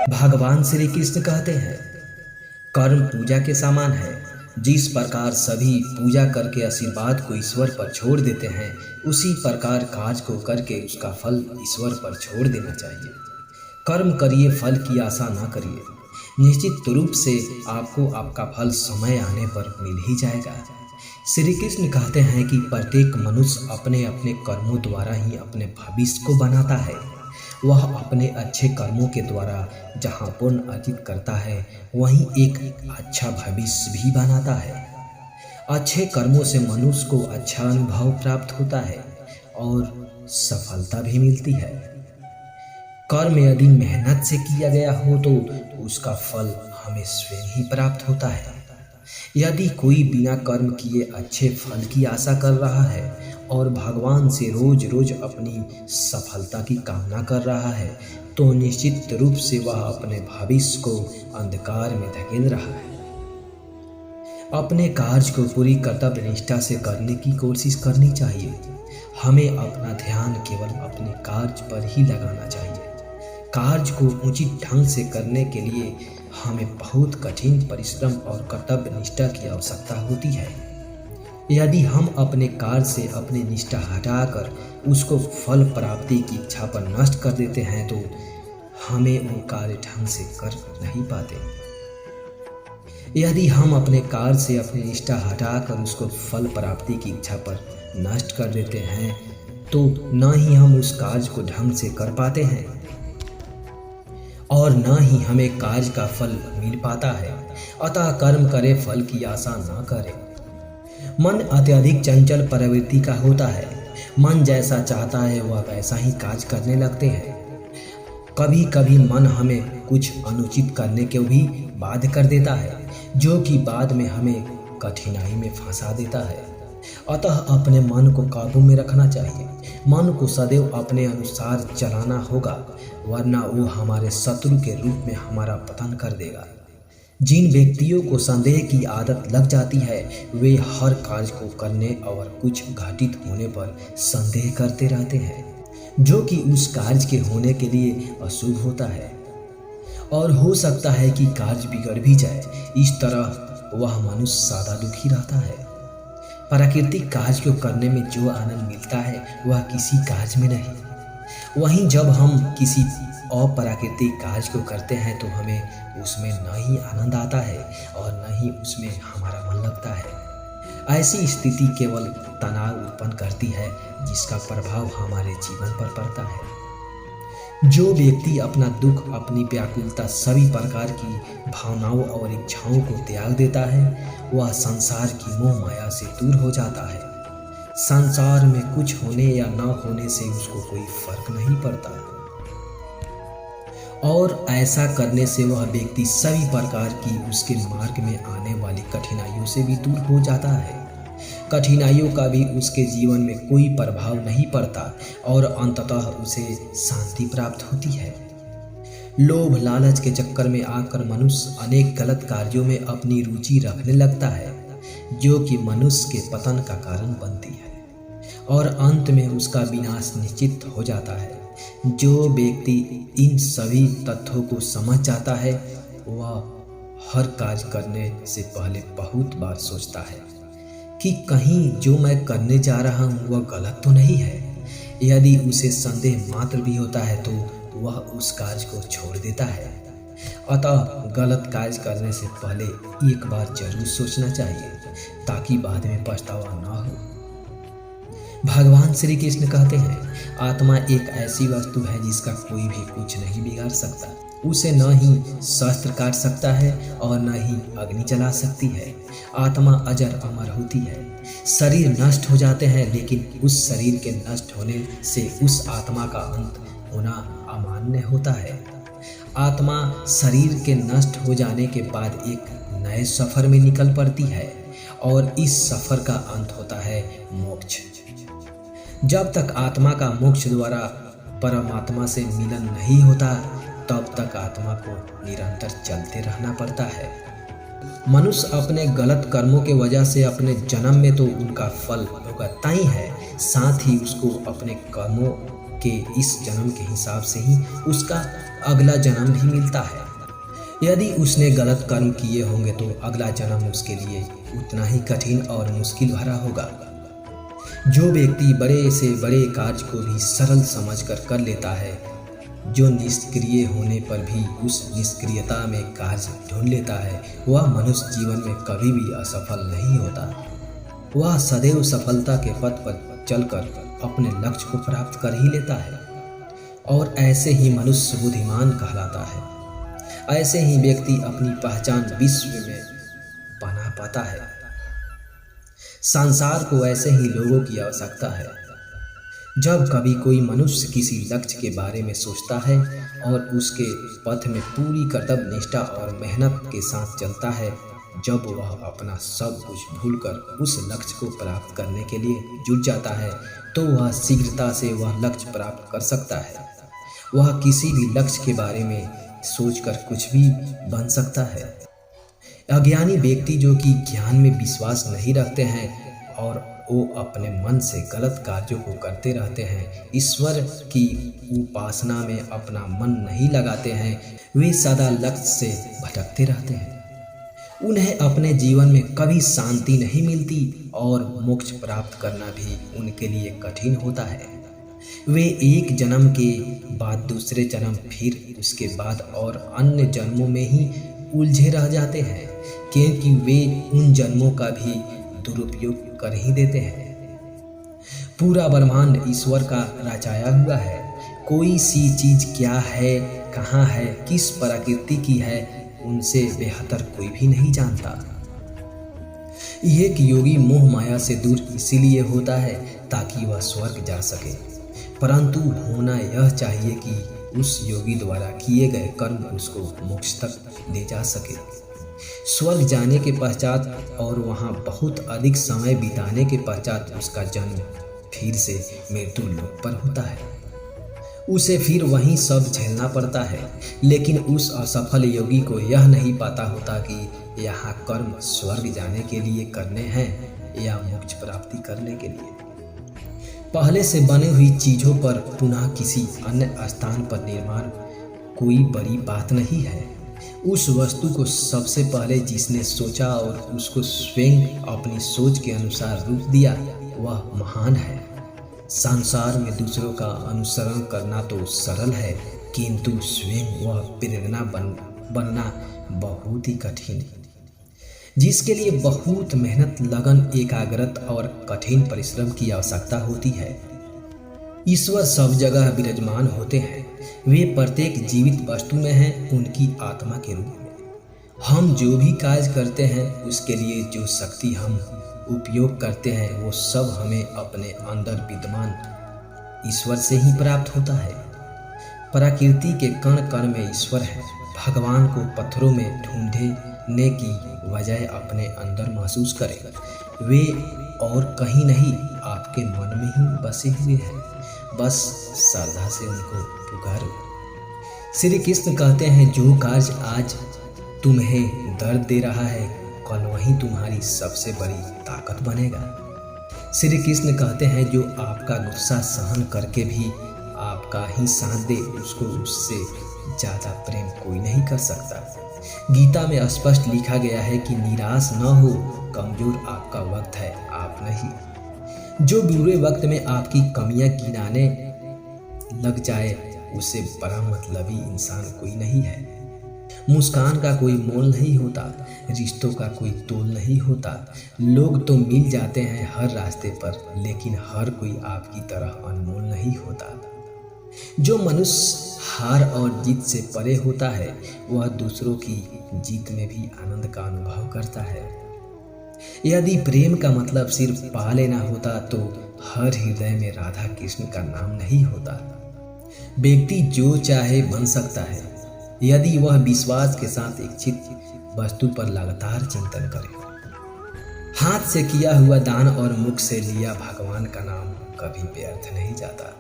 भगवान श्री कृष्ण कहते हैं, कर्म पूजा के समान है। जिस प्रकार सभी पूजा करके आशीर्वाद को ईश्वर पर छोड़ देते हैं, उसी प्रकार कार्य को करके उसका फल ईश्वर पर छोड़ देना चाहिए। कर्म करिए, फल की आशा ना करिए। निश्चित रूप से आपको आपका फल समय आने पर मिल ही जाएगा। श्री कृष्ण कहते हैं कि प्रत्येक मनुष्य अपने अपने कर्मों द्वारा ही अपने भविष्य को बनाता है। वह अपने अच्छे कर्मों के द्वारा जहाँ पुण्य अर्जित करता है, वहीं एक अच्छा भविष्य भी बनाता है। अच्छे कर्मों से मनुष्य को अच्छा अनुभव प्राप्त होता है और सफलता भी मिलती है। कर्म यदि मेहनत से किया गया हो तो उसका फल हमें स्वयं ही प्राप्त होता है। यदि कोई बिना कर्म किए अच्छे फल की आशा कर रहा है और भगवान से रोज रोज अपनी सफलता की कामना कर रहा है, तो निश्चित रूप से वह अपने भविष्य को अंधकार में धकेल रहा है। अपने कार्य को पूरी कर्तव्य निष्ठा से करने की कोशिश करनी चाहिए। हमें अपना ध्यान केवल अपने कार्य पर ही लगाना चाहिए। कार्य को उचित ढंग से करने के लिए हमें बहुत कठिन परिश्रम और कर्तव्य निष्ठा की आवश्यकता होती है। यदि हम अपने कार्य से अपनी निष्ठा हटाकर उसको फल प्राप्ति की इच्छा पर नष्ट कर देते हैं, तो हमें वो कार्य ढंग से कर नहीं पाते। यदि हम अपने कार्य से अपनी निष्ठा हटाकर उसको फल प्राप्ति की इच्छा पर नष्ट कर देते हैं, तो न ही हम उस कार्य को ढंग से कर पाते हैं और न ही हमें कार्य का फल मिल पाता है। अतः कर्म करे, फल की आशा न करे। मन अत्यधिक चंचल प्रवृत्ति का होता है। मन जैसा चाहता है वह वैसा ही कार्य करने लगते हैं। कभी कभी मन हमें कुछ अनुचित करने को भी बाध्य कर देता है, जो कि बाद में हमें कठिनाई में फंसा देता है। अतः अपने मन को काबू में रखना चाहिए। मन को सदैव अपने अनुसार चलाना होगा, वरना वो हमारे शत्रु के रूप में हमारा पतन कर देगा। जिन व्यक्तियों को संदेह की आदत लग जाती है, वे हर कार्य को करने और कुछ घटित होने पर संदेह करते रहते हैं, जो कि उस कार्य के होने के लिए अशुभ होता है और हो सकता है कि कार्य बिगड़ भी जाए। इस तरह वह मनुष्य सदा दुखी रहता है। प्राकृतिक कार्य को करने में जो आनंद मिलता है, वह किसी कार्य में नहीं। वहीं जब हम किसी अप्राकृतिक कार्य को करते हैं, तो हमें उसमें न ही आनंद आता है और न ही उसमें हमारा मन लगता है। ऐसी स्थिति केवल तनाव उत्पन्न करती है, जिसका प्रभाव हमारे जीवन पर पड़ता है। जो व्यक्ति अपना दुख, अपनी व्याकुलता, सभी प्रकार की भावनाओं और इच्छाओं को त्याग देता है, वह संसार की मोह माया से दूर हो जाता है। संसार में कुछ होने या न होने से उसको कोई फर्क नहीं पड़ता और ऐसा करने से वह व्यक्ति सभी प्रकार की उसके मार्ग में आने वाली कठिनाइयों से भी दूर हो जाता है। कठिनाइयों का भी उसके जीवन में कोई प्रभाव नहीं पड़ता और अंततः उसे शांति प्राप्त होती है। लोभ लालच के चक्कर में आकर मनुष्य अनेक गलत कार्यों में अपनी रुचि रखने लगता है, जो कि मनुष्य के पतन का कारण बनती है और अंत में उसका विनाश निश्चित हो जाता है। जो व्यक्ति इन सभी तथ्यों को समझ जाता है, वह हर कार्य करने से पहले बहुत बार सोचता है कि कहीं जो मैं करने जा रहा हूँ वह गलत तो नहीं है। यदि उसे संदेह मात्र भी होता है, तो वह उस कार्य को छोड़ देता है। अतः गलत कार्य करने से पहले एक बार जरूर सोचना चाहिए, ताकि बाद में पछतावा न हो। भगवान श्री कृष्ण कहते हैं, आत्मा एक ऐसी वस्तु है जिसका कोई भी कुछ नहीं बिगाड़ सकता। उसे न ही शस्त्र काट सकता है और न ही अग्नि जला सकती है। आत्मा अजर अमर होती है। शरीर नष्ट हो जाते हैं, लेकिन उस शरीर के नष्ट होने से उस आत्मा का अंत होना अमान्य होता है। आत्मा शरीर के नष्ट हो जाने के बाद एक नए सफर में निकल पड़ती है और इस सफर का अंत होता है मोक्ष। जब तक आत्मा का मोक्ष द्वारा परमात्मा से मिलन नहीं होता, तब तक आत्मा को निरंतर चलते रहना पड़ता है। मनुष्य अपने गलत कर्मों के वजह से अपने जन्म में तो उनका फल भुगतता ही है, साथ ही उसको अपने कर्मों कि इस जन्म के हिसाब से ही उसका अगला जन्म भी मिलता है। यदि उसने गलत कर्म किए होंगे तो अगला जन्म उसके लिए उतना ही कठिन और मुश्किल भरा होगा। जो व्यक्ति बड़े से बड़े कार्य को भी सरल समझकर कर लेता है, जो निष्क्रिय होने पर भी उस निष्क्रियता में कार्य ढूंढ लेता है, वह मनुष्य जीवन में कभी भी असफल नहीं होता। वह सदैव सफलता के पथ पर चलकर अपने लक्ष्य को प्राप्त कर ही लेता है और ऐसे ही मनुष्य बुद्धिमान कहलाता है। ऐसे ही व्यक्ति अपनी पहचान विश्व में बना पाता है। संसार को ऐसे ही लोगों की आवश्यकता है। जब कभी कोई मनुष्य किसी लक्ष्य के बारे में सोचता है और उसके पथ में पूरी कर्तव्य निष्ठा और मेहनत के साथ चलता है, जब वह अपना सब कुछ भूलकर उस लक्ष्य को प्राप्त करने के लिए जुट जाता है, तो वह शीघ्रता से वह लक्ष्य प्राप्त कर सकता है। वह किसी भी लक्ष्य के बारे में सोचकर कुछ भी बन सकता है। अज्ञानी व्यक्ति जो कि ज्ञान में विश्वास नहीं रखते हैं और वो अपने मन से गलत कार्यों को करते रहते हैं, ईश्वर की उपासना में अपना मन नहीं लगाते हैं, वे सदा लक्ष्य से भटकते रहते हैं। उन्हें अपने जीवन में कभी शांति नहीं मिलती और मोक्ष प्राप्त करना भी उनके लिए कठिन होता है। वे एक जन्म के बाद दूसरे जन्म, फिर उसके बाद और अन्य जन्मों में ही उलझे रह जाते हैं, क्योंकि वे उन जन्मों का भी दुरुपयोग कर ही देते हैं। पूरा ब्रह्मांड ईश्वर का रचाया हुआ है। कोई सी चीज क्या है, कहाँ है, किस प्रकृति की है, उनसे बेहतर कोई भी नहीं जानता। एक योगी मोह माया से दूर इसीलिए होता है ताकि वह स्वर्ग जा सके, परंतु होना यह चाहिए कि उस योगी द्वारा किए गए कर्म उसको मोक्ष तक ले जा सके। स्वर्ग जाने के पश्चात और वहाँ बहुत अधिक समय बिताने के पश्चात उसका जन्म फिर से मृत्यु लोक पर होता है। उसे फिर वहीं सब झेलना पड़ता है। लेकिन उस असफल योगी को यह नहीं पता होता कि यहाँ कर्म स्वर्ग जाने के लिए करने हैं या मोक्ष प्राप्ति करने के लिए। पहले से बनी हुई चीजों पर पुनः किसी अन्य स्थान पर निर्माण कोई बड़ी बात नहीं है। उस वस्तु को सबसे पहले जिसने सोचा और उसको स्वयं अपनी सोच के अनुसार रूप दिया, वह महान है। संसार में दूसरों का अनुसरण करना तो सरल है, किंतु स्वयं वह प्रेरणा बनना बहुत ही कठिन है, जिसके लिए बहुत मेहनत, लगन, एकाग्रता और कठिन परिश्रम की आवश्यकता होती है। ईश्वर सब जगह विराजमान होते हैं। वे प्रत्येक जीवित वस्तु में हैं, उनकी आत्मा के रूप में। हम जो भी कार्य करते हैं उसके लिए जो शक्ति हम उपयोग करते हैं, वो सब हमें अपने अंदर विद्यमान ईश्वर से ही प्राप्त होता है। प्रकृति के कण कण में ईश्वर है। भगवान को पत्थरों में ढूंढने की बजाय अपने अंदर महसूस करें। वे और कहीं नहीं, आपके मन में ही बसे हुए हैं। बस श्रद्धा से उनको पुकारो। श्री कृष्ण कहते हैं, जो कार्य आज तुम्हें दर्द दे रहा है, कल वही तुम्हारी सबसे बड़ी ताकत बनेगा। श्री कृष्ण कहते हैं, जो आपका गुस्सा सहन करके भी आपका ही साथ दे, उसको उससे ज़्यादा प्रेम कोई नहीं कर सकता। गीता में स्पष्ट लिखा गया है कि निराश न हो, कमजोर आपका वक्त है, आप नहीं। जो बुरे वक्त में आपकी कमियां गिनाने लग जाए, उससे बड़ा मतलबी इंसान कोई नहीं है। मुस्कान का कोई मोल नहीं होता, रिश्तों का कोई तोल नहीं होता। लोग तो मिल जाते हैं हर रास्ते पर, लेकिन हर कोई आपकी तरह अनमोल नहीं होता। जो मनुष्य हार और जीत से परे होता है, वह दूसरों की जीत में भी आनंद का अनुभव करता है। यदि प्रेम का मतलब सिर्फ पा लेना होता, तो हर हृदय में राधा कृष्ण का नाम नहीं होता। व्यक्ति जो चाहे बन सकता है, यदि वह विश्वास के साथ इच्छित वस्तु पर लगातार चिंतन करे। हाथ से किया हुआ दान और मुख से लिया भगवान का नाम कभी व्यर्थ नहीं जाता।